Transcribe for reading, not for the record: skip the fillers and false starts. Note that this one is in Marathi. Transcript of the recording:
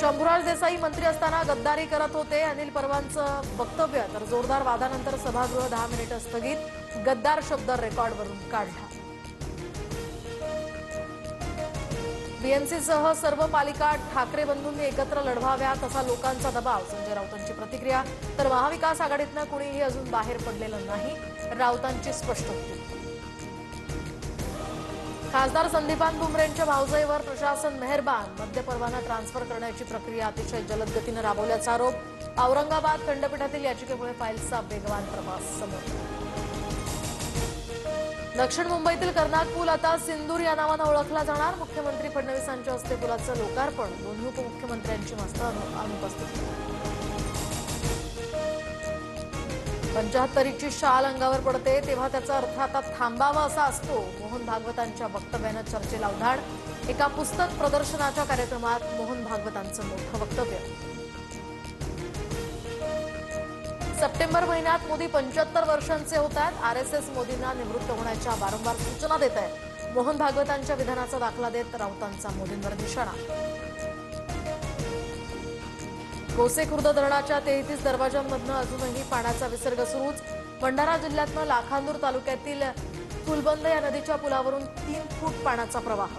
शंभूराज देसाई मंत्री असताना गद्दारी करत होते अनिल परबांचं वक्तव्य, तर जोरदार वादानंतर सभागृह 10 मिनिटं स्थगित. गद्दार शब्द रेकॉर्डवरून काढला. बीएमसीसह सर्व पालिका ठाकरे बंधूंनी एकत्र लढवाव्यात असा लोकांचा दबाव. संजय राऊतांची प्रतिक्रिया. तर महाविकास आघाडीतनं कुणीही अजून बाहेर पडलेलं नाही, राऊतांची स्पष्टोक्ती. खासदार संदीपान भुमरेंच्या भावजईवर प्रशासन मेहरबान. मद्य परवाना ट्रान्सफर करण्याची प्रक्रिया अतिशय जलद गतीनं राबवल्याचा आरोप. औरंगाबाद खंडपीठातील याचिकेमुळे फाईल्सचा वेगवान प्रवास समोर. दक्षिण मुंबईतील कर्नाक पूल आता सिंदूर या नावानं ओळखला जाणार. मुख्यमंत्री फडणवीसांच्या हस्ते पुलाचं लोकार्पण. दोन्ही उपमुख्यमंत्र्यांची मस्त अनुपस्थिती. 75ची शाल अंगावर पडते तेव्हा त्याचा अर्थ आता थांबावा असा असतो. मोहन भागवतांच्या वक्तव्यानं चर्चेला उधाण. एका पुस्तक प्रदर्शनाच्या कार्यक्रमात मोहन भागवतांचं मोठं वक्तव्य. सप्टेंबर महिन्यात मोदी 75 वर्षांचे होत आहेत. आरएसएस मोदींना निवृत्त होण्याच्या वारंवार सूचना देत आहे. मोहन भागवतांच्या विधानाचा दाखला देत राऊतांचा मोदींवर निशाणा. गोसेखुर्द धरणाच्या 33 दरवाजांमधनं अजूनही पाण्याचा विसर्ग सुरूच. भंडारा जिल्ह्यातनं लाखांदूर तालुक्यातील फुलबंद या नदीच्या पुलावरून 3 फूट पाण्याचा प्रवाह.